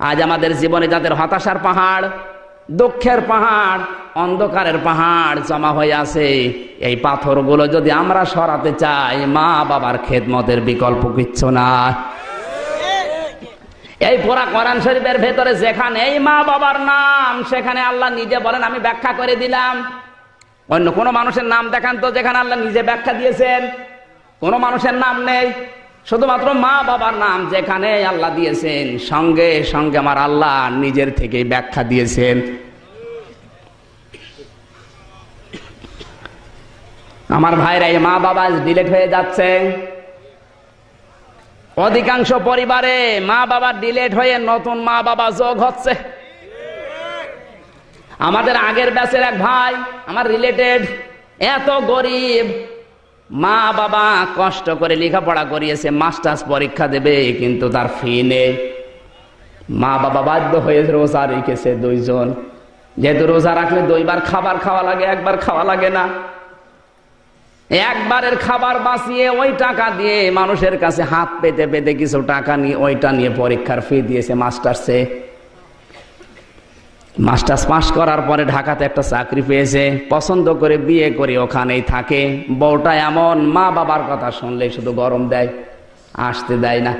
আজ আমাদের জীবনে যাদের হতাশার পাহাড়, দুঃখের পাহাড়, অন্ধকারের পাহাড় জমা হয়ে আছে, এই পাথরগুলো যদি আমরা সরাতে চাই, মা বাবার খেদমতের বিকল্প কিচ্ছু না। এই পুরা কোরআন শরীফের ভেতরে যেখানে এই মা বাবার নাম, সেখানে আল্লাহ নিজে বলেন আমি ব্যাখ্যা করে দিলাম। অন্য কোন মানুষের নাম দেখান তো যেখানে আল্লাহ নিজে ব্যাখ্যা দিয়েছেন। কোন মানুষের নাম নেই, শুধুমাত্র মা বাবার নাম যেখানে আল্লাহ দিয়েছেন, সঙ্গে সঙ্গে আমার আল্লাহ নিজের থেকে ব্যাখ্যা দিয়েছেন। আমার ভাইরা, এই মা বাবা ডিলেট হয়ে যাচ্ছে। অধিকাংশ পরিবারে মা বাবা ডিলেট হয়ে নতুন মা বাবা যোগ হচ্ছে। আমাদের আগের ব্যাচের এক ভাই, আমার রিলেটেড, এত গরিব, মা বাবা কষ্ট করে লেখাপড়া করিয়েছে, মাস্টার্স পরীক্ষা দেবে, কিন্তু তার ফি নেই। মা বাবা বাধ্য হয়ে রোজা রেখেছে দুইজন, যেহেতু রোজা রাখলে 2 বার খাবার খাওয়া লাগে, 1 বার খাওয়া লাগে না। একবারের খাবার বাঁচিয়ে ওই টাকা দিয়ে মানুষের কাছে হাত পেতে পেতে কিছু টাকা নিয়ে ওইটা নিয়ে পরীক্ষার ফি দিয়েছে মাস্টার্সে। মাস্টার্স পাস করার পরে ঢাকাতে একটা চাকরি পেয়েছে, পছন্দ করে বিয়ে করে ওখানেই থাকে। বউটা এমন, মা বাবার কথা শুনলে শুধু গরম দেয়, আসতে দেয় না।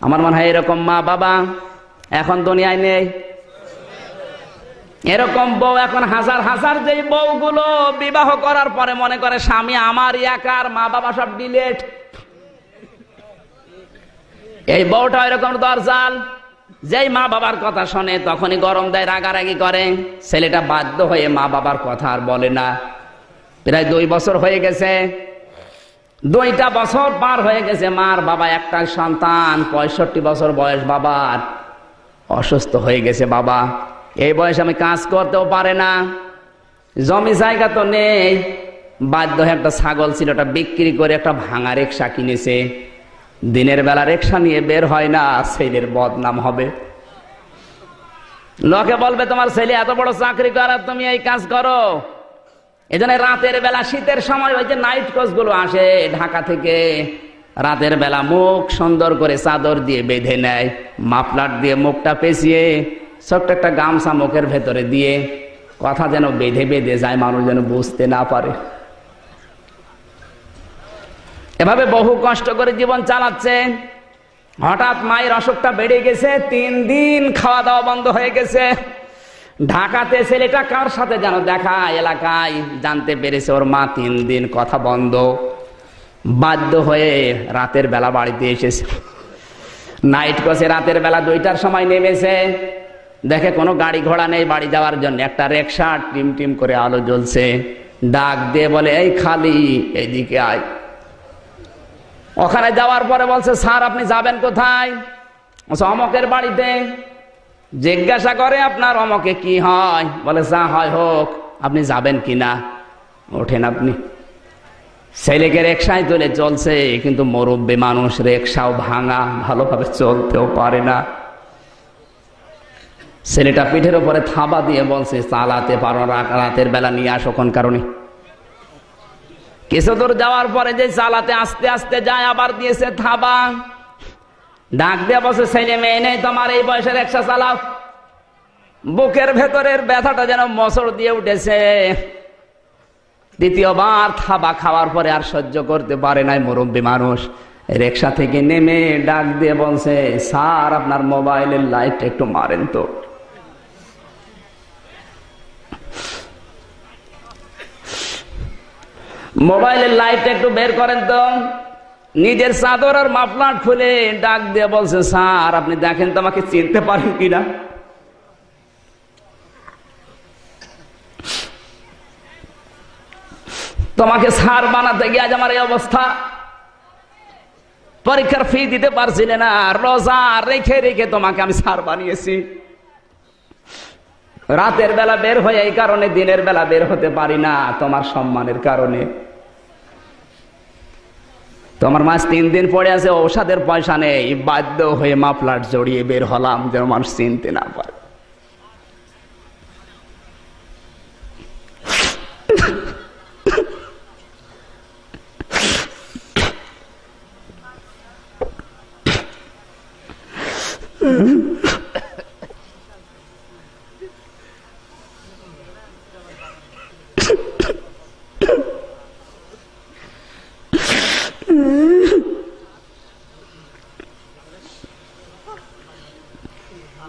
আমার মনে হয় এরকম মা বাবা এখন দুনিয়ায় নেই। এরকম বউ এখন হাজার হাজার, যে বউগুলো বিবাহ করার পরে মনে করে স্বামী আমার একার, মা বাবা সব ডিলেট। এই বউটা এরকম দরজাল, যেই মা বাবার কথা শোনে তখনই গরম দেয়, রাগারাগি করে। ছেলেটা বাধ্য হয়ে মা বাবার কথা আর বলে না। প্রায় 2 বছর হয়ে গেছে, 2টা বছর পার হয়ে গেছে। মার বাবা একটা সন্তান, 65 বছর বয়স বাবার, অসুস্থ হয়ে গেছে বাবা। এই বয়সে আমি কাজ করতেও পারে না, জমি জায়গা তো নেই। বাধ্য হয়ে একটা ছাগল ছিল, ওটা বিক্রি করে একটা ভাঙা রিক্সা কিনেছে। দিনের বেলা রিক্সা নিয়ে বের হয় না, ছেলের বদনাম হবে। লোকে বলবে তোমার ছেলে এত বড় চাকরি করে, তুমি এই কাজ করো। এজন্য রাতের বেলা, শীতের সময় ওই যে নাইট কোচ গুলো আসে ঢাকা থেকে, রাতের বেলা মুখ সুন্দর করে চাদর দিয়ে বেঁধে নেয়, মাফলার দিয়ে মুখটা পেঁচিয়ে ছোট্ট একটা গামছা মুখের ভেতরে দিয়ে, কথা যেন বেঁধে বেঁধে যায়, মানুষ যেন বুঝতে না পারে। এভাবে বহু কষ্ট করে জীবন চালাচ্ছে। হঠাৎ মায়ের অসুখটা বেড়ে গেছে, 3 দিন খাওয়া দাওয়া বন্ধ হয়ে গেছে। ঢাকাতে ছেলেটা কার সাথে যেন দেখা, এলাকায় জানতে পেরেছে ওর মা 3 দিন কথা বন্ধ। বাধ্য হয়ে রাতের বেলা বাড়িতে এসেছে। নাইট কোচে রাতের বেলা 2টার সময় নেমেছে, দেখে কোনো গাড়ি ঘোড়া নেই বাড়ি যাওয়ার জন্য। একটা রিক্সা টিম টিম করে আলো জ্বলছে, ডাক দিয়ে বলে এই খালি, এইদিকে আয়। ওখানে যাওয়ার পরে বলছে স্যার আপনি যাবেন কোথায়? অমকের বাড়িতে। জিজ্ঞাসা করে আপনার অমকে কি হয়? বলে যা হয় হোক, আপনি যাবেন কিনা? ওঠেন আপনি। ছেলেকে রিক্সায় তুলে চলছে, কিন্তু মুরব্বি মানুষ, রিক্সাও ভাঙা, ভালোভাবে চলতেও পারে না। ছেলেটা পিঠের উপরে থাবা দিয়ে বলছে চালাতে পারো, রাতের বেলা নিয়ে আসো কোন কারণে? কিছু দূর যাওয়ার পরে যে চালাতে আস্তে আস্তে যায়, আবার দিয়েছে থাবা। ডাক দিয়ে বসে ছেলে মেয়ে নেই তোমার, এই বয়সে রিক্সা চালাও। বুকের ভেতরের ব্যথাটা যেন মোচড় দিয়ে উঠেছে। দ্বিতীয়বার থাবা খাওয়ার পরে আর সহ্য করতে পারে নাই মুরব্বি মানুষ, রিক্সা থেকে নেমে ডাক দিয়ে বলছে স্যার আপনার মোবাইলের লাইট একটু মারেন তো। মোবাইলের লাইট একটু বের করেন তো। নিজের চাদর আর মাফলার খুলে ডাক দিয়ে বলছে স্যার আপনি দেখেন তো আমাকে চিনতে পারেন কিনা। তোমাকে স্যার বানাতে গিয়ে আজ আমার এই অবস্থা। পরীক্ষার ফি দিতে পারছিলে না, রোজা রেখে রেখে তোমাকে আমি স্যার বানিয়েছি। রাতের বেলা বের হয়ে এই কারণে দিনের বেলা বের হতে পারি না, তোমার সম্মানের কারণে। তোমার মাস 3 দিন পড়ে আছে, ঔষধের পয়সা নেই, বাধ্য হয়ে মাফলার জড়িয়ে বের হলাম যেন মানুষ চিনতে না পারে। ও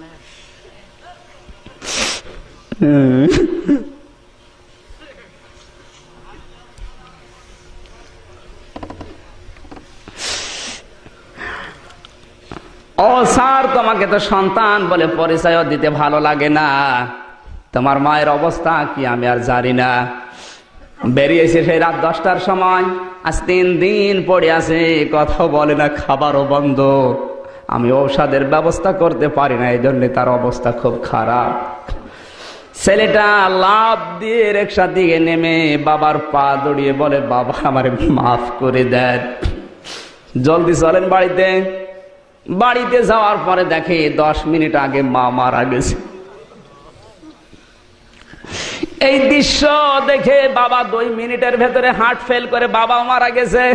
স্যার, তোমাকে তো সন্তান বলে পরিচয় দিতে ভালো লাগে না, তোমার মায়ের অবস্থা কি আমি আর জানি না। বেরিয়েছে সেই রাত 10টার সময়, আজ 3 দিন পড়ে আছে, কথা বলে না, খাবারও বন্ধ। আমি ঔষধের ব্যবস্থা করতে পারি না, এই জন্য তার অবস্থা খুব খারাপ। ছেলেটা লাফ দিয়ে রিকশা দিকে নেমে বাবার পা দড়িয়ে বলে, বাবা আমারে মাফ করে দেন, জলদি চলেন বাড়িতে। বাড়িতে যাওয়ার পরে দেখে 10 মিনিট আগে মা মারা গেছে। এই দৃশ্য দেখে বাবা 2 মিনিটের ভেতরে হার্ট ফেল করে বাবাও মারা গেছে।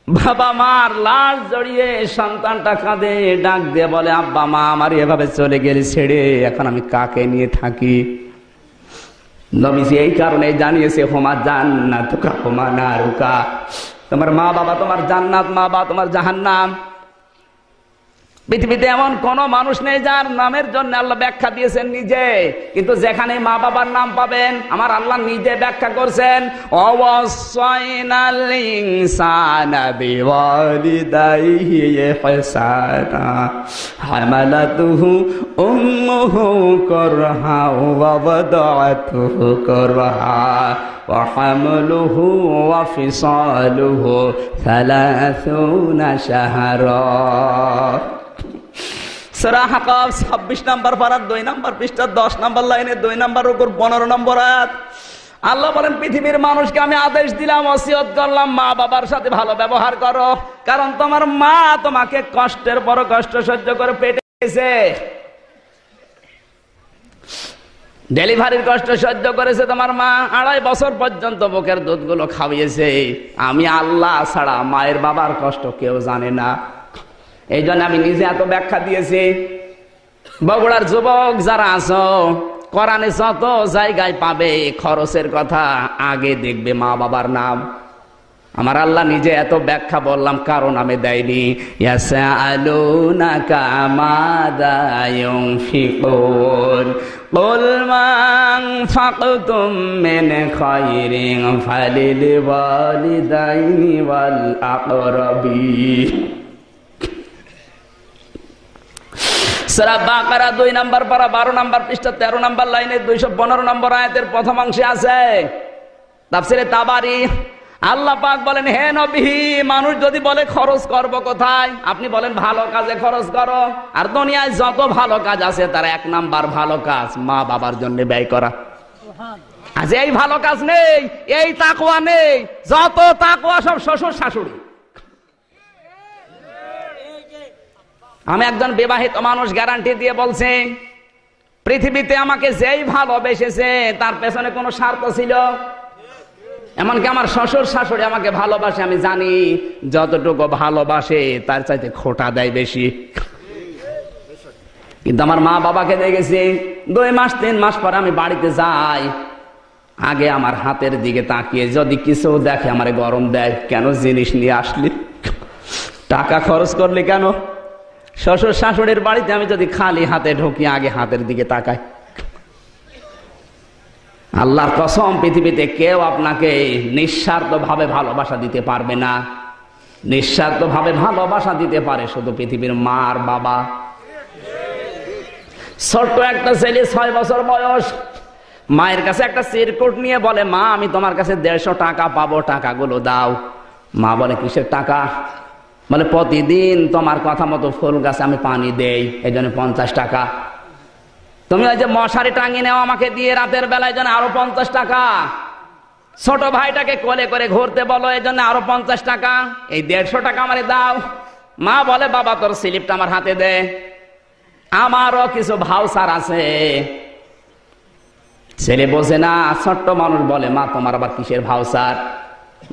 বাবা মার লাশ জড়িয়ে সন্তানটা কাঁদে, ডাক দিয়ে বলে, আব্বা মা আমার এভাবে চলে গেলে ছেড়ে, এখন আমি কাকে নিয়ে থাকি? নবীজি এই কারণে জানিয়েছে, হোমা জান্নাতুকা হোমা নারুকা, তোমার মা বাবা তোমার জান্নাত, মা বাবা তোমার জাহান্নাম। পৃথিবীতে এমন কোন মানুষ নেই যার নামের জন্য আল্লাহ ব্যাখ্যা দিয়েছেন নিজে, কিন্তু যেখানে মা বাবার নাম পাবেন আমার আল্লাহ নিজে ব্যাখ্যা করছেন, ওয়াসাইনাল ইনসানা বিওয়ালিদাইহি ইহসানা হামালাতুহু উম্মুহু করহা ওয়া ওয়াদাতুহু করহা ওয়া হামলুহু ওয়া ফিসালুহু 30 শাহরা। সূরা হাকাব 26 নম্বর পারার 2 নম্বর পৃষ্ঠা 10 নম্বর লাইনে 2 নম্বর উপর 15 নম্বর আয়াত। আল্লাহ বলেন, পৃথিবীর মানুষকে আমি আদেশ দিলাম, ওসিয়ত করলাম, মা বাবার সাথে ভালো ব্যবহার করো, কারণ তোমার মা তোমাকে কষ্টের পর কষ্ট সহ্য করে পেটে গেছে, ডেলিভারির কষ্ট সহ্য করেছে তোমার মা, 2.5 বছর পর্যন্ত বুকের দুধগুলো খাওয়িয়েছে। আমি আল্লাহ ছাড়া মায়ের বাবার কষ্ট কেউ জানে না, এই জন্য আমি নিজে এত ব্যাখ্যা দিয়েছি। বগুড়ার যুবক যারা আছো, কোরআনে যত জায়গায় পাবে খরচের কথা আগে দেখবে মা বাবার নাম। আমার আল্লাহ নিজে এত ব্যাখ্যা বললাম কারণ আমি দেয়নি। ইয়াসআলুনাকা মাযা ইউনফিকুন কুল মা আনফাকতুম মিন খায়রিন ফালিল ওয়ালিদাইনি ওয়াল আকরাবিন। সূরা বাকারা 2 নম্বর পারা 12 নম্বর পৃষ্ঠা 13 নম্বর লাইনে 215 নম্বর আয়াতের প্রথম অংশে আছে তাফসীরে তাবারি। আল্লাহ পাক বলেন, হে নবী, মানুষ যদি বলে খরচ করব কোথায়, আপনি বলেন ভালো কাজে খরচ করো। আর দুনিয়ায় যত ভালো কাজ আছে তার 1 নাম্বার ভালো কাজ মা বাবার জন্য ব্যয় করা। আজ এই ভালো কাজ নেই, এই তাকওয়া নেই, যত তাকওয়া সব শ্বশুর শাশুড়ি। আমি একজন বিবাহিত মানুষ গ্যারান্টি দিয়ে বলছি, পৃথিবীতে আমাকে যেই ভালোবেসেছে তার পেছনে কোনো স্বার্থ ছিল। এমনকি আমার শ্বশুর শাশুড়ি আমাকে ভালোবাসে, আমি জানি যতটুকু ভালোবাসে তার চাইতে খোটা দেয় বেশি। কিন্তু আমার মা বাবাকে দেখেছি 2 মাস 3 মাস পরে আমি বাড়িতে যাই, আগে আমার হাতের দিকে তাকিয়ে যদি কিছু দেখে আমারে গরম দেয়, কেন জিনিস নিয়ে আসলি, টাকা খরচ করলি কেন। শ্বশুর শাশুড়ির বাড়িতে আমি যদি খালি হাতে ঢুকি আগে হাতের দিকে তাকাই। আল্লাহর কসম, পৃথিবীতে কেউ আপনাকে নিঃস্বার্থ ভাবে ভালোবাসা দিতে পারবে না। নিঃস্বার্থ ভাবে ভালোবাসা দিতে পারে শুধু পৃথিবীর মা আর বাবা। ছোট্ট একটা ছেলে 6 বছর বয়স মায়ের কাছে একটা চিরকুট নিয়ে বলে, মা আমি তোমার কাছে 150 টাকা পাবো, টাকাগুলো দাও। মা বলে, কিসের টাকা? বলে, প্রতিদিন তোমার কথা মতো ফুল গাছে আমি পানি দেই, এই জন্য 50 টাকা। তুমি ওই যে মশারি টাঙিয়ে নেও আমাকে দিয়ে রাতের বেলায়, জন্য আরো 50 টাকা। ছোট ভাইটাকে কোলে করে ঘুরতে বলো, এই জন্য আরো 50 টাকা। এই 150 টাকা আমারে দাও। মা বলে, বাবা তোর স্লিপটা আমার হাতে দে, আমারও কিছু ভাউচার আছে। ছেলে বোঝে না, ছোট্ট মানুষ বলে, মা তোমার আবার কিসের ভাউচার?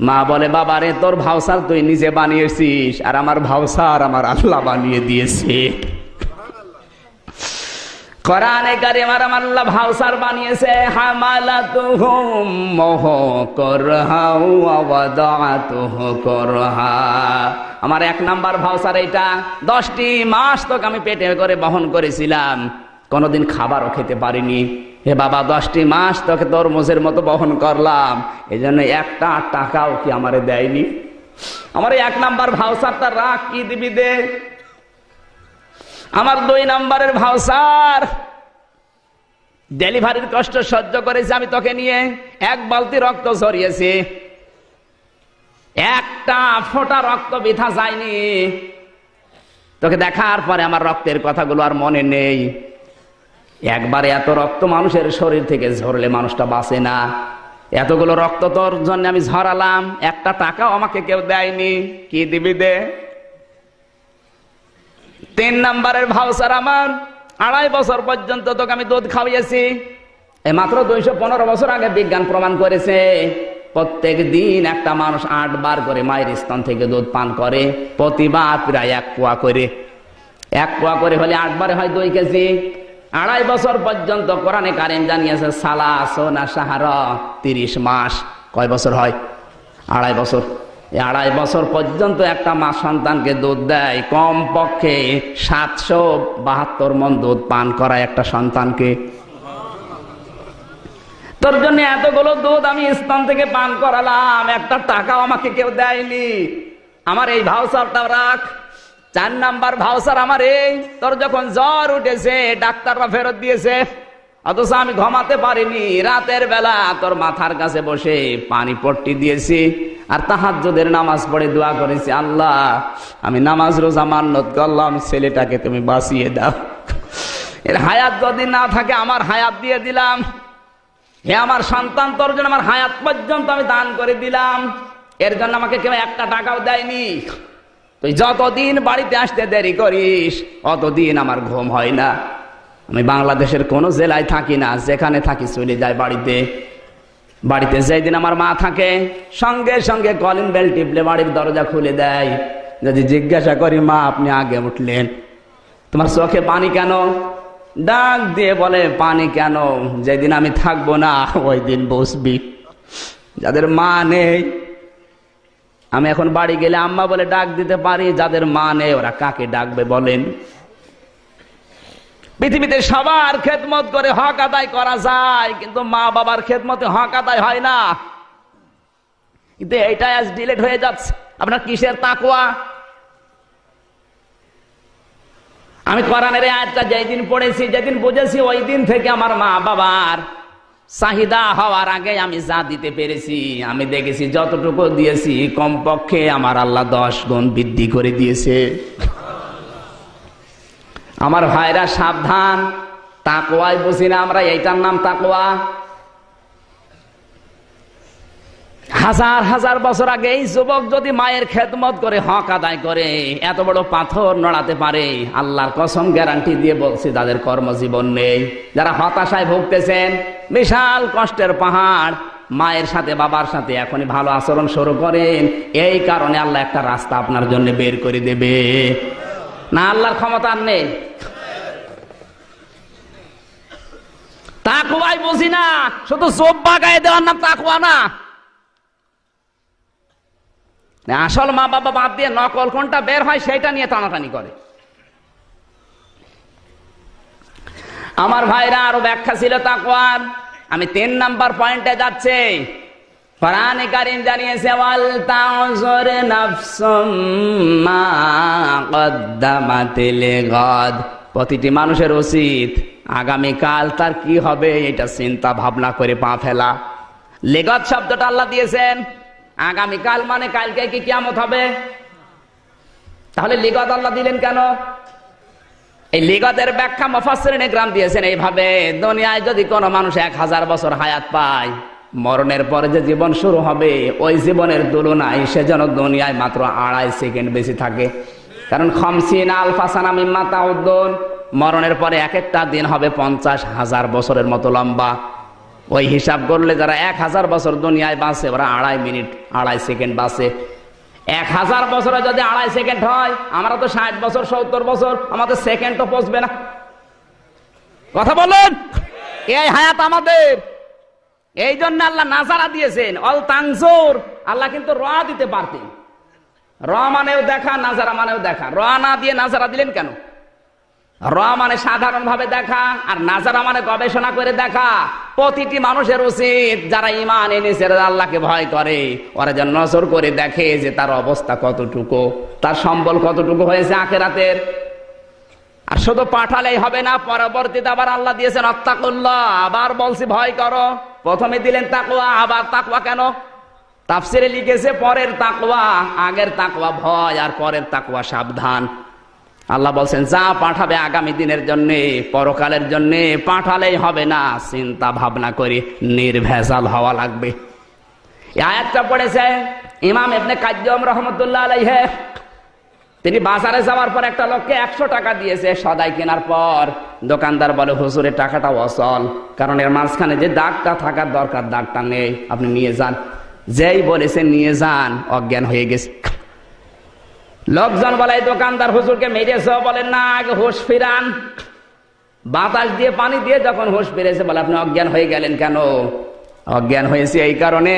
মা বলে, বাবা রে তোর ভাউচার তুই নিজে বানিয়েছিস, আর আমার ভাউচার আমার আল্লাহ বানিয়ে দিয়েছে। কোরআনে কারিমে আমার আল্লাহ ভাউচার বানিয়েছে, হামালাতুহুম মুহু করহা ওয়া ওয়াদাতুহু করহা আমার 1 নাম্বার ভাউচার এইটা। 10টি মাস তোকে আমি পেটে করে বহন করেছিলাম, কোনোদিন খাবারও খেতে পারিনি। হে বাবা, 10টি মাস তোকে তরমুজের মতো বহন করলাম, এই জন্য 1টা টাকাও কি আমারে দেয়নি? আমার 1 নাম্বার ভাউচারটা রাখ, কি দিবি দে। আমার 2 নাম্বারের ভাউচার, ডেলিভারির কষ্ট সহ্য করেছি আমি তোকে নিয়ে, 1 বালতি রক্ত ঝরিয়েছি, 1টা ফোঁটা রক্ত বৃথা যায়নি। তোকে দেখার পরে আমার রক্তের কথাগুলো আর মনে নেই। একবারে এত রক্ত মানুষের শরীর থেকে ঝরলে মানুষটা বাঁচে না। এতগুলো রক্ত তোর জন্য আমি ঝরালাম, 1টা টাকাও আমাকে কেউ দেয়নি, কি দিবি দে। 3 নাম্বারের ভাউচার আমার, 2.5 বছর পর্যন্ত তোকে আমি দুধ খাওয়াইছি। এই মাত্র 215 বছর আগে বিজ্ঞান প্রমাণ করেছে প্রত্যেক দিন একটা মানুষ 8 বার করে মায়ের স্তন থেকে দুধ পান করে, প্রতিবার প্রায় 1 পোয়া করে। 1 পোয়া করে হলে 8 বারে হয় 2 কেজি। 2.5 বছর পর্যন্ত কোরআনে কারীম জানিয়েছে সালাসুনা শাহরা, 30 মাস। কয় বছর হয়? 2.5 বছর। এই 2.5 বছর পর্যন্ত একটা মা সন্তানকে দুধ দেয়, কম পক্ষে 772 মণ দুধ পান করায় একটা সন্তানকে। তোর জন্য এতগুলো দুধ আমি স্তন থেকে পান করালাম, 1টা টাকাও আমাকে কেউ দেয়নি। আমার এই ভাউচারটা রাখ। 4 নাম্বার ভাউচার আমার এই, তোর যখন জ্বর উঠেছে ডাক্তাররা ফেরত দিয়েছে, অথচ আমি ঘুমাতে পারিনি। রাতের বেলা তোর মাথার কাছে বসে পানি পট্টি দিয়েছি আর তাহাজ্জুদের নামাজ পড়ে দোয়া করেছি, আল্লাহ আমি নামাজ রোজা মান্নত করলাম, ছেলেটাকে তুমি বাঁচিয়ে দাও। এর হায়াত যদি না থাকে আমার হায়াত দিয়ে দিলাম। হে আমার সন্তান, তোর জন্য আমার হায়াত পর্যন্ত আমি দান করে দিলাম, এর জন্য আমাকে কেউ 1টা টাকাও দেয়নি। তুই যতদিন বাড়িতে আসতে দেরি করিস অতদিন আমার ঘুম হয় না। আমি বাংলাদেশের কোনো জেলায় থাকি না, যেখানে থাকি চলে যাই বাড়িতে। বাড়িতে যেদিন আমার মা থাকে সঙ্গে সঙ্গে কলিং বেল টিপলে বাড়ির দরজা খুলে দেয়। যদি জিজ্ঞাসা করি, মা আপনি আগে উঠলেন, তোমার চোখে পানি কেন? ডাক দিয়ে বলে, পানি কেন? যেদিন আমি থাকবো না ওই দিন বসবি। যাদের মা নেই, আমি এখন বাড়ি গেলে আম্মা বলে ডাক দিতে পারি, যাদের মা নেই ওরা কাকে ডাকবে বলেন? পৃথিবীতে সবার খেদমত করে হক আদায় করা যায়, কিন্তু মা বাবার খেদমতে হক আদায় হয় না। কিন্তু এইটা আজ ডিলেট হয়ে যাচ্ছে। আপনার কিসের তাকওয়া? আমি কোরআনের আয়াতটা যেদিন পড়েছি, যেদিন বুঝেছি, ওই দিন থেকে আমার মা বাবার চাহিদা হওয়ার আগে আমি যা দিতে পেরেছি, আমি দেখেছি যতটুকু দিয়েছি কমপক্ষে আমার আল্লাহ 10 গুণ বৃদ্ধি করে দিয়েছে। আমার ভাইরা সাবধান, তাকওয়াই বুঝি না আমরা, এইটার নাম তাকওয়া। হাজার হাজার বছর আগে এই যুবক যদি মায়ের খেদমত করে হক আদায় করে এত বড় পাথর নড়াতে পারে, আল্লাহর কসম গ্যারান্টি দিয়ে বলছি তাদের কর্মজীবন নেই। যারা হতাশায় ভুগতেছেন, বিশাল কষ্টের পাহাড়, মায়ের সাথে বাবার সাথে এখনই ভালো আচরণ শুরু করেন, এই কারণে আল্লাহ একটা রাস্তা আপনার জন্য বের করে দেবে। না আল্লাহর ক্ষমতা নেই? তাকওয়াই বুঝি না, শুধু জোব্বা গায়ে দেওয়ার নাম তাকওয়া না। আসল মা বাবা বাদ দিয়ে নকল কোনটা বের হয় সেটা নিয়ে টানাটানি করে। আমার ভাইরা আরো ব্যাখ্যা ছিল তাকওয়ার। আমি 3 নাম্বার পয়েন্টে যাচ্ছি। কোরআনে কারীম জানিয়েছে, ওয়াল তাউযুর নাফসুম মা কদ্দামাত লিগাদ। প্রতিটি মানুষের উচিত আগামীকাল তার কি হবে এটা চিন্তা ভাবনা করে পা ফেলা। লিগাদ শব্দটা আল্লাহ দিয়েছেন, আগামীকাল মানে কালকে কি কিয়ামত হবে? তাহলে লিগাদ আল্লাহ দিলেন কেন? এই লিগাদের ব্যাখ্যা মুফাসসিরিনে কেরাম দিয়েছেন এইভাবে, দুনিয়ায় যদি কোনো মানুষ 1000 বছর হায়াত পায়, মরণের পরে যে জীবন শুরু হবে ওই জীবনের তুলনায় সে যেন দুনিয়ায় মাত্র 2.5 সেকেন্ড বেশি থাকে। কারণ 50 আলফা সানা মিম্মা তাউদ্দুন, মরণের পরে এক একটা দিন হবে 50,000 বছরের মতো লম্বা। ওই হিসাব করলে যারা 1000 বছর দুনিয়ায় বাঁচে ওরা 2.5 মিনিট 2.5 সেকেন্ড বাঁচে। 1000 বছরে যদি 2.5 সেকেন্ড হয়, আমরা তো 60 বছর 70 বছর, আমাদের সেকেন্ড তো পৌঁছবে না। কথা বলেন, এই হায়াত আমাদের। এই জন্য আল্লাহ নাজারা দিয়েছেন, অল তানজুর। আল্লাহ কিন্তু র দিতে পারতেন, র মানেও দেখা, নাজারা মানেও দেখা। র না দিয়ে নাজারা দিলেন কেন? র মানে সাধারণ ভাবে দেখা, আর নাজারা মানে গবেষণা করে দেখা। প্রতিটি মানুষের উচিত যারা ঈমান এনেছে, আল্লাহকে ভয় করে, ওরা যেন নজর করে দেখে যে তার অবস্থা কতটুকু, তার সম্বল কতটুকু হয়েছে আখিরাতের। আর শুধু পাঠালেই হবে না, পরবর্তীতে আবার আল্লাহ দিয়েছেন আত্তাকুল্লাহ, আবার বলছি ভয় করো। প্রথমে দিলেন তাকওয়া, আবার তাকওয়া কেন? তাফসিরে লিখেছে পরের তাকওয়া, আগের তাকওয়া ভয়, আর পরের তাকওয়া সাবধান। আল্লাহ বলছেন যা পাঠাবে আগামী দিনের জন্য, পরকালের জন্য, পাঠালেই হবে না, চিন্তা ভাবনা করে নির্ভেজাল হওয়া লাগবে। এই আয়াতটা পড়েছে ইমাম ইবনে কাইয়্যিম রাহমাতুল্লাহ আলাইহি। তিনি বাজারে যাওয়ার পর একটা লোককে 100 টাকা দিয়েছে সদাই কেনার পর। দোকানদার বলে হুজুরের টাকাটা অচল, কারণ এর মাঝখানে যে দাগটা থাকার দরকার দাগটা নেই, আপনি নিয়ে যান। যেই বলেছে নিয়ে যান, অজ্ঞান হয়ে গেছে। লোকজন বলে দোকানদার হুজুরকে মেরেছ, বলেন না আগে হুঁশ ফিরান। বাতাস দিয়ে পানি দিয়ে যখন হুঁশ ফিরেছে, বলে আপনি অজ্ঞান হয়ে গেলেন কেন? অজ্ঞান হয়েছে এই কারণে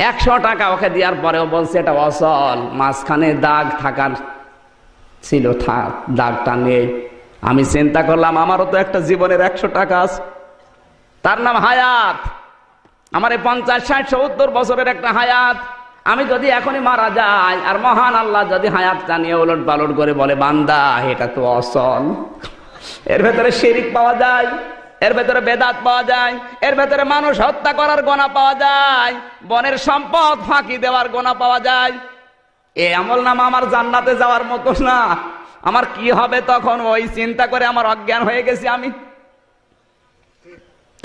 100 টাকা ওকে দেওয়ার পরেও বলছে এটা অচল, মাঝখানে দাগ থাকার ছিল, দাগটা নেই। আমি চিন্তা করলাম আমারও তো একটা জীবনের 100 টাকা আছে, তার নাম হায়াত। আমার এই 50, 60, 70 বছরের একটা হায়াত। আমি যদি এখনই মারা যাই, আর মহান আল্লাহ যদি হায়াতটা নিয়ে ওলট পালট করে বলে বান্দা এটা তো অচল, এর ভেতরে শিরিক পাওয়া যায়, এর ভেতরে বেদাত পাওয়া যায়, এর ভেতরে মানুষ হত্যা করার গোনা পাওয়া যায়, বনের সম্পদ ফাঁকি দেওয়ার গোনা পাওয়া যায়, এই আমল নামা আমার জান্নাতে যাওয়ার মতো না। আমার কি হবে তখন? ওই চিন্তা করে আমার অজ্ঞান হয়ে গেছি আমি।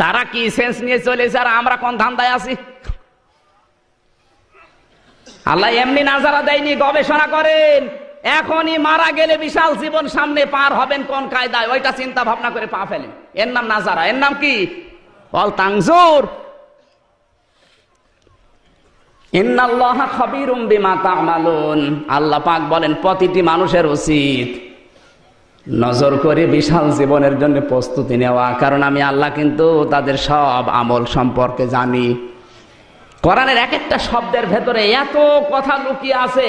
তারা কি সেন্স নিয়ে চলেছে, আর আমরা কোন ধান্দায় আছি? আল্লাহ এমনি নাজারা দেয়নি, গবেষণা করেন। এখনই মারা গেলে বিশাল জীবন সামনে, পার হবেন কোন কায়দায়, ওইটা চিন্তা ভাবনা করে পা ফেলেন। এর নাম নাজারা। এর নাম কি? ওয়াল তানজুর। ইন্নাল্লাহা খাবীরুম বিমা তা'মালুন। আল্লাহ পাক বলেন প্রতিটি মানুষের উচিত নজর করে বিশাল জীবনের জন্য প্রস্তুতি নেওয়া, কারণ আমি আল্লাহ কিন্তু তাদের সব আমল সম্পর্কে জানি। কোরআনের এক একটা শব্দের ভেতরে এত কথা লুকিয়ে আছে,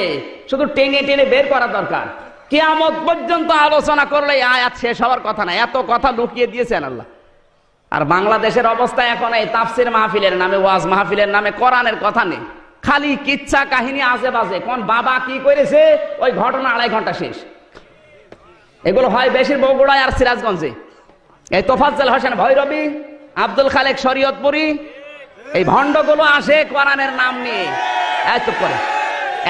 শুধু টেনে টেনে বের করা দরকার। কিয়ামত পর্যন্ত আলোচনা করলে আয়াত শেষ হওয়ার কথা না, এত কথা লুকিয়ে দিয়েছেন আল্লাহ। আর বাংলাদেশের অবস্থা এখন এই তাফসির মাহফিলের নামে, ওয়াজ মাহফিলের নামে কোরআনের কথা নেই, খালি কিচ্ছা কাহিনী আজে বাজে। কোন বাবা কি করেছে ওই ঘটনা 2.5 ঘন্টা শেষ। এগুলো হয় বেশি বগুড়ায় আর সিরাজগঞ্জে। এই তোফাজ্জল হোসেন ভৈরবী, আব্দুল খালেক শরীয়তপুরী, এই ভণ্ডগুলো আসে কোরআনের নাম নিয়ে। এত করে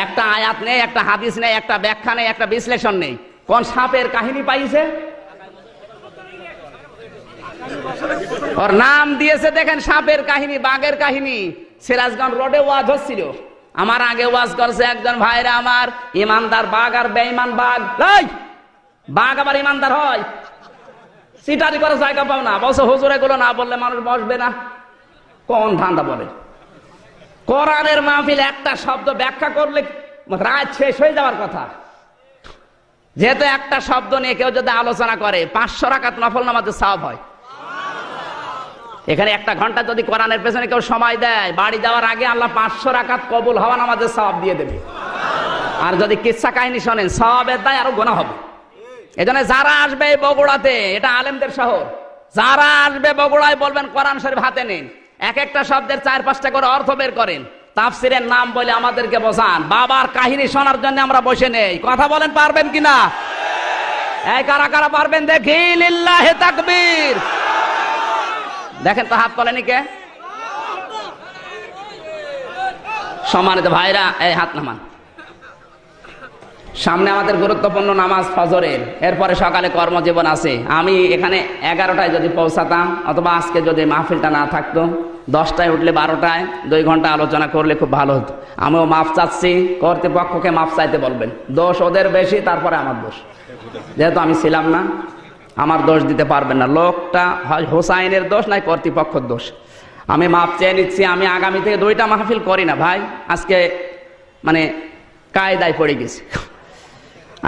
একটা আয়াত নেই, একটা হাদিস নেই, একটা ব্যাখ্যা নেই, একটা বিশ্লেষণ নেই। কোন সাপের কাহিনী পাইছে, ওর নাম দিয়েছে দেখেন সাপের কাহিনী, বাঘের কাহিনী। সিরাজগঞ্জ রোডে ওয়াজ হচ্ছিল, আমার আগে ওয়াজ করছে একজন ভাইরা আমার, ইমানদার বাঘ আর বেঈমান বাঘ। বাঘ আবার ইমানদার হয়? সিটারি করার জায়গা পাও না, বলছে হুজুর এগুলো না বললে মানুষ বসবে না। কোন ধান্দা বলে? কোরআনের মাহফিল একটা শব্দ ব্যাখ্যা করলে রাত শেষ হয়ে যাওয়ার কথা। যেহেতু একটা শব্দ নিয়ে কেউ যদি আলোচনা করে 500 রাকাত নফল নামাজের সওয়াব হয়। এখানে 1 ঘন্টা যদি কোরআনের পেছনে কেউ সময় দেয়, বাড়ি যাওয়ার আগে আল্লাহ 500 রাকাত কবুল হওয়া নামাজের সওয়াব দিয়ে দেবে। আর যদি কিচ্ছা কাহিনী শোনেন, সওয়াবের দায় আরো গোনা হবে। এজন্য যারা আসবে বগুড়াতে, এটা আলেমদের শহর, যারা আসবে বগুড়ায় বলবেন কোরআন শরীফ হাতে নিন, এক একটা শব্দের 4-5টা করে অর্থ বের করেন, তাফসিরের নাম বলে আমাদেরকে বোঝান। বাবার কাহিনী শোনার জন্য আমরা বসে নেই। কথা বলেন, পারবেন কিনা? এই কারা কারা পারবেন দেখি? লিল্লাহি তাকবীর। দেখেন তো হাত তোলেনি কে? সম্মানিত ভাইরা, এই হাত নামান। সামনে আমাদের গুরুত্বপূর্ণ নামাজ ফজরের, এরপরে সকালে কর্মজীবন আছে। আমি এখানে 11টায় যদি পৌঁছাতাম, অথবা আজকে যদি মাহফিলটা না থাকতো, 10টায় উঠলে 12টায় 2 ঘন্টা আলোচনা করলে খুব ভালো হতো। আমিও মাফ চাচ্ছি, কর্তৃপক্ষকে মাফ চাইতে বলবেন। দোষ ওদের বেশি, তারপরে আমার দোষ, যেহেতু আমি ছিলাম না, আমার দোষ দিতে পারবেন না। লোকটা হয় হোসাইনের দোষ, নাই কর্তৃপক্ষের দোষ। আমি মাফ চেয়ে নিচ্ছি। আমি আগামী থেকে 2টা মাহফিল করি না ভাই, আজকে মানে কায়দায় পড়ে গেছি।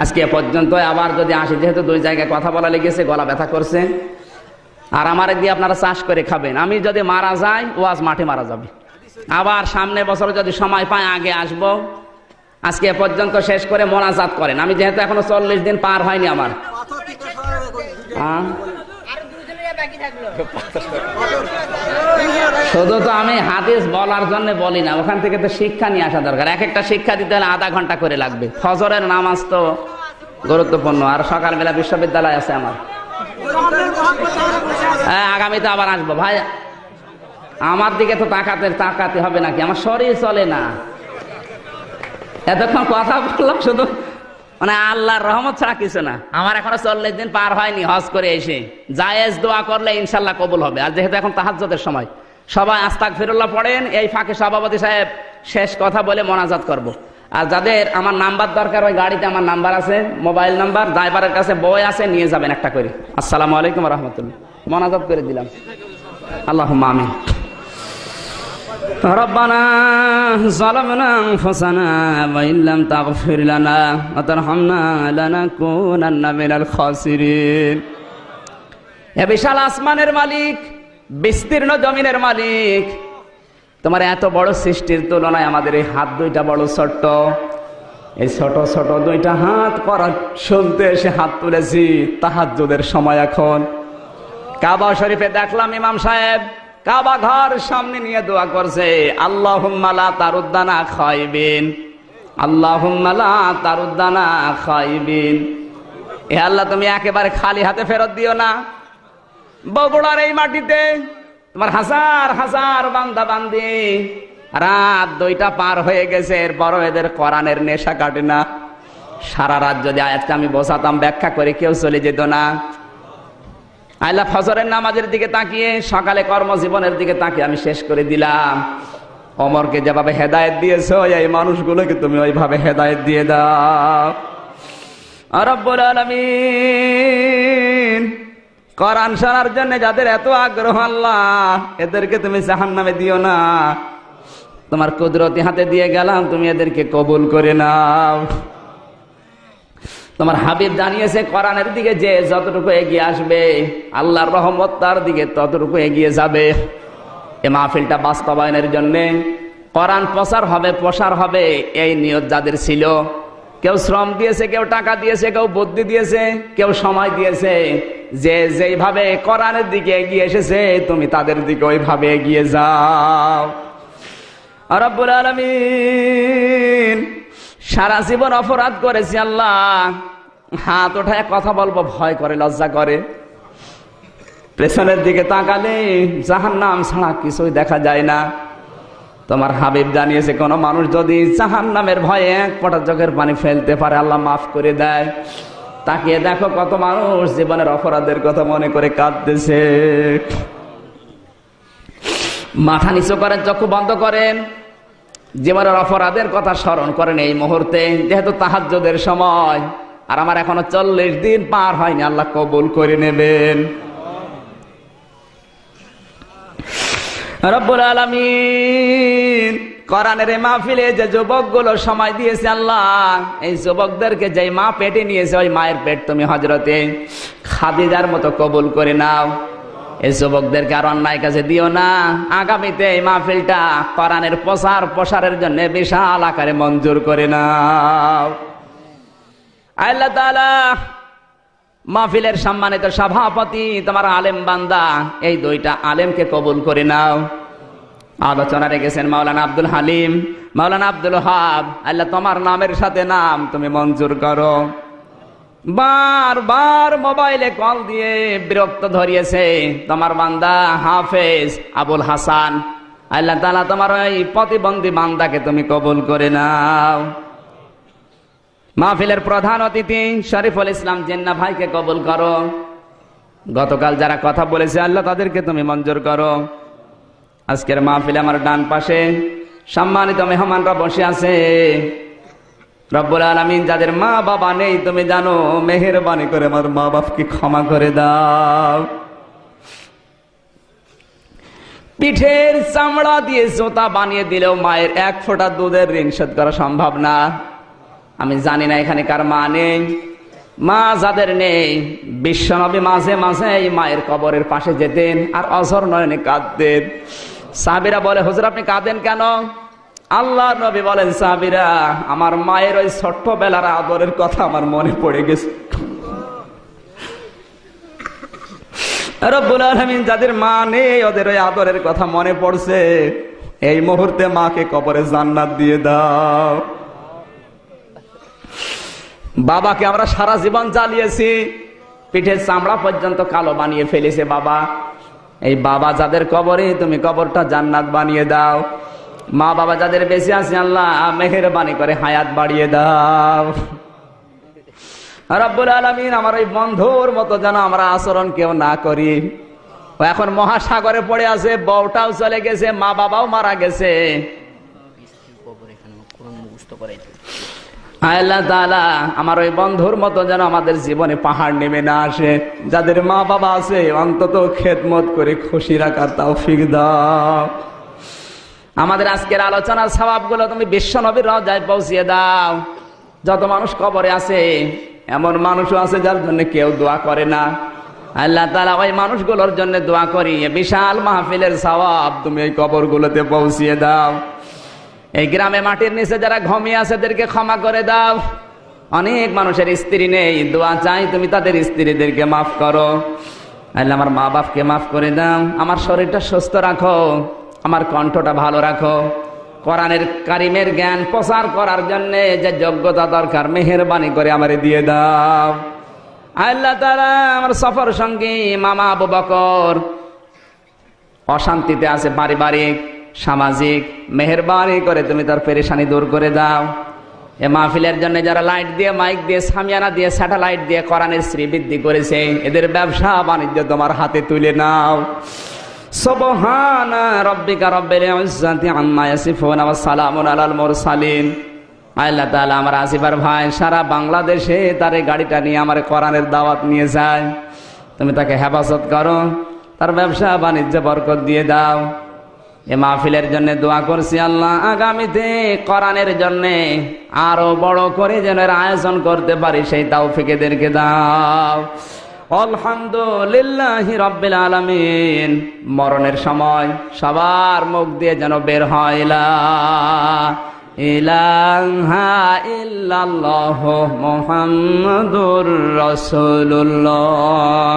আজকে পর্যন্ত আবার যদি আসি, যেহেতু 2 জায়গায় কথা বলা লেগেছে, গলা ব্যথা করছে, আর আমার দিয়ে আপনারা চাষ করে খাবেন। আমি যদি মারা যাই, ওয়াজ মাঠে মারা যাবে। আবার সামনে বছর যদি সময় পাই আগে আসব। আজকে এ পর্যন্ত শেষ করে মোনাজাত করেন। আমি যেহেতু এখনো 40 দিন পার হয়নি আমার, শুধু তো আমি হাদিস বলার জন্য বলি না, ওখান থেকে তো শিক্ষা নিয়ে আসা দরকার। এক একটা শিক্ষা দিতে হলে আধা ঘন্টা করে লাগবে। ফজরের নামাজ তো গুরুত্বপূর্ণ, আর সকালবেলা বিশ্ববিদ্যালয় আছে আমার। হ্যাঁ, আগামীতে আবার আসবো ভাই। আমার দিকে তো তাকাতে হবে নাকি? আমার শরীর চলে না। এতক্ষণ কথা বললাম শুধু মানে আল্লাহর রহমত ছাড়া কিছু না। আমার এখনো 40 দিন পার হয়নি হজ করে এসে। জায়েজ দোয়া করলে ইনশাল্লাহ কবুল হবে। আর যেহেতু এখন তাহাজ্জুদের সময়, সবাই আস্তাগফিরুল্লাহ পড়েন। এই ফাঁকে সভাপতি সাহেব শেষ কথা বলে মোনাজাত করব। আর যাদের আমার নাম্বার দরকার, ওই গাড়িতে আমার নাম্বার আছে, মোবাইল নাম্বার, ড্রাইভারের কাছে বই আছে, নিয়ে যাবেন একটা করে। আসসালামু আলাইকুম ওয়া রাহমাতুল্লাহ। মোনাজাত করে দিলাম। আল্লাহুম্মা আমিন। ربنا ظلمنا أنفسنا وإن لم تغفر لنا وترحمنا لنكونن من الخاسرين। হে বিশাল আসমানের মালিক, বিস্তীর্ণ জমিনের মালিক, তোমার এত বড় সৃষ্টির তুলনায় আমাদের এই হাত দুইটা বড় ছোট্ট। এই ছোট ছোট দুইটা হাত করার শুনতে এসে হাত তুলেছি। তাহাজ্জুদের সময় এখন। কাবা শরীফে দেখলাম ইমাম সাহেব কাবা ঘর সামনে নিয়ে দোয়া করছে, আল্লাহুম্মা লা তারুদ্দানা খায়বিন, আল্লাহুম্মা লা তারুদ্দানা খায়বিন। হে আল্লাহ, তুমি একেবারে খালি হাতে ফেরত দিও না। বগুড়ার এই মাটিতে তোমার হাজার হাজার বান্দা বান্দি, রাত 2টা পার হয়ে গেছে, এরপরও এদের কোরআনের নেশা কাটে না। সারা রাত যদি আয়াতটা আমি বসাতাম ব্যাখ্যা করে, কেউ চলে যেত না। আল্লাহ ফজরের নামাজের দিকে তাকিয়ে, সকালে কর্মজীবনের দিকে তাকিয়ে আমি শেষ করে দিলাম। ওমরকে যেভাবে হেদায়েত দিয়েছো, এই মানুষগুলোকে তুমি ওইভাবে হেদায়েত দিয়ে দাও। রব্বুল আলামিন, কোরআন শোনার জন্য যাদের এত আগ্রহ, আল্লাহ এদেরকে তুমি জাহান্নামে দিও না। তোমার কুদরতি হাতে দিয়ে গেলাম, তুমি এদেরকে কবুল করে নাও। তোমার হাবিব জানিয়েছে, কোরআনের দিকে যে যতটুকু এগিয়ে আসবে, আল্লাহর রহমত তার দিকে ততটুকু এগিয়ে যাবে। এই মাহফিলটা বাস্তবায়নের জন্য কোরআন প্রচার হবে, প্রসার হবে, এই নিয়ত যাদের ছিল, কেউ শ্রম দিয়েছে, কেউ টাকা দিয়েছে, কেউ বুদ্ধি দিয়েছে, কেউ সময় দিয়েছে, যে যেইভাবে কোরআনের দিকে এগিয়ে এসেছে, তুমি তাদের দিকে ওইভাবে এগিয়ে যাও। রব্বুল আলামিন, সারা জীবন অপরাধ করেছি আল্লাহ, হাত ওঠায় কথা বলবো ভয় করে, লজ্জা করে। পেছনের দিকে তাকালে জাহান্নাম ছাড়া কিছুই দেখা যায় না। তোমার হাবিব জানিয়েছে, কোন মানুষ যদি জাহান্নামের ভয়ে এক ফোঁটা চোখের পানি ফেলতে পারে, আল্লাহ মাফ করে দেয়। তাকিয়ে দেখো কত মানুষ জীবনের অপরাধের কথা মনে করে কাঁদতেছে। মাথা নিচু করেন, চক্ষু বন্ধ করেন, জীবনের অপরাধের কথা স্মরণ করেন এই মুহূর্তে, যেহেতু তাহাজ্জুদের সময়। আর আমার এখনো 40 দিন পার হয়নি, আল্লাহ কবুল করে নেবেন। রব্বুল আলামিন, কোরআনের মাহফিলে যে যুবকগুলো সময় দিয়েছে আল্লাহ, এই যুবকদেরকে যে মা পেটে নিয়েছে, ওই মায়ের পেট তুমি হযরতে খাদিজার মতো কবুল করে নাও। এই যুবকদেরকে আর অন্যায় কাজে দিও না। আগামীতে এই মাহফিলটা কোরআনের প্রসারের জন্য বিশাল আকারে মঞ্জুর করে নাও। আল্লাহ তাআলা মাহফিলের সম্মানিত সভাপতি, তোমার আলেম বান্দা, এই 2টা আলেমকে কবুল করে নাও। আলোচনা রেখেছেন মাওলানা আব্দুল হালিম, মাওলানা আব্দুল ওয়াহাব। আল্লাহ তোমার নামের সাথে নাম তুমি মঞ্জুর করো। বারবার মোবাইলে কল দিয়ে বিরক্ত ধরিয়েছে তোমার বান্দা হাফেজ আবুল হাসান। আল্লাহ তাআলা তোমার ওই প্রতিবন্ধী বান্দাকে তুমি কবুল করে নাও। মাহফিলের প্রধান অতিথি শরীফুল ইসলাম জিন্না ভাইকে কবুল করো। গতকাল যারা কথা বলেছে আল্লাহ তাদেরকে তুমি মঞ্জুর করো। আজকের মাহফিলে আমার ডান পাশে সম্মানিত মেহমানরা বসে আছে। রব্বুল আলামিন, যাদের মা বাবা নেই তুমি জানো, মেহেরবানি করে আমার মা বাপকে ক্ষমা করে দাও। পিঠের চামড়া দিয়ে জুতা বানিয়ে দিলেও মায়ের 1 ফোঁটা দুধের ঋণ শোধ করা সম্ভব না। আমি জানি না এখানে কার মা নেই। মা যাদের নেই, বিশ্বনবী মাঝে মাঝে এই মায়ের কবরের পাশে যেতেন আর অঝর নয়নে কাঁদতেন। সাহাবীরা বলে, হুজুর আপনি কাঁদেন কেন? আল্লাহ নবী বলেন, সাহাবীরা, আমার মায়ের ওই ছোট্টবেলার আদরের কথা আমার মনে পড়ে গেছে। রব্বুল আলামিন যাদের মা নেই, ওদের ওই আদরের কথা মনে পড়ছে। এই মুহূর্তে মাকে কবরে জান্নাত দিয়ে দাও। বাবাকে আমরা সারা জীবন জ্বালিয়েছি, পিঠের চামড়া পর্যন্ত কালো বানিয়ে ফেলেছে বাবা। এই বাবা যাদের কবরে, তুমি কবরটা জান্নাত বানিয়ে দাও। মা বাবা যাদের বেঁচে আছে, আল্লাহ মেহেরবানি করে হায়াত বাড়িয়ে দাও। রব্বুল আলামিন আমার ওই বন্ধুর মতো যেন আমরা আচরণ কেউ না করি। ও এখন মহাসাগরে পড়ে আছে, বউটাও চলে গেছে, মা বাবাও মারা গেছে। আল্লাহ তাআলা আমার ওই বন্ধুর মতো যেন আমাদের জীবনে পাহাড় নেমে না আসে। যাদের মা বাবা আছে, অন্তত খেদমত করে খুশি রাখার তৌফিক দাও। আমাদের আজকের আলোচনার সওয়াবগুলো তুমি বিশ্ব নবীর রওজায় পৌঁছিয়ে দাও। যত মানুষ কবরে আছে, এমন মানুষও আছে যার জন্য কেউ দোয়া করে না। আল্লাহ তাআলা ওই মানুষগুলোর জন্য দোয়া করি, বিশাল মাহফিলের সওয়াব তুমি এই কবরগুলোতে পৌঁছিয়ে দাও। এই গ্রামে মাটির নিচে যারা ঘুমিয়ে আছে, এদেরকে ক্ষমা করে দাও। অনেক মানুষের স্ত্রী নেই, দোয়া চাই তুমি তাদের স্ত্রীদেরকে মাফ করো। আল্লাহ আমার মা বাপকে মাফ করে দাও। আমার শরীরটা সুস্থ রাখো, আমার কণ্ঠটা ভালো রাখো। কোরআনের কারিমের জ্ঞান প্রচার করার জন্য যে যোগ্যতা দরকার, মেহেরবানি করে আমারে দিয়ে দাও। আল্লাহ তাআলা আমার সফর সঙ্গী মামা আবু বকর অশান্তিতে আছে, পারিবারিক সামাজিক, মেহেরবানি করে তুমি তার পেরেশানি দূর করে দাও। এ মাহফিলের জন্য যারা লাইট দিয়ে, মাইক দিয়ে, সামিয়ানা দিয়ে, স্যাটেলাইট দিয়ে কোরআনের শ্রীবৃদ্ধি করেছে, এদের ব্যবসা বাণিজ্য তোমার হাতে তুলে নাও। সুবহানা রাব্বিকা রাব্বিল ইজ্জাতি আম্মা ইয়াসিফুন ওয়া সালামুন আলাল মুরসালিন। আল্লাহ তাআলা আমার আসিফার ভাই সারা বাংলাদেশে তার এই গাড়িটা নিয়ে আমার কোরআনের দাওয়াত নিয়ে যায়। তুমি তাকে হেফাজত করো, তার ব্যবসা বাণিজ্য বরকত দিয়ে দাও। এ মাহফিলের জন্য দোয়া করছি আল্লাহ, আগামীতে কোরআনের জন্য আরো বড় করে যেন এর আয়োজন করতে পারি, সেই তৌফিক এদেরকে দাও। আলহামদুলিল্লাহি রাব্বিল আলামিন। মরণের সময় সবার মুখ দিয়ে যেন বের হয় লা ইলাহা ইল্লাল্লাহু মুহাম্মাদুর রাসূলুল্লাহ।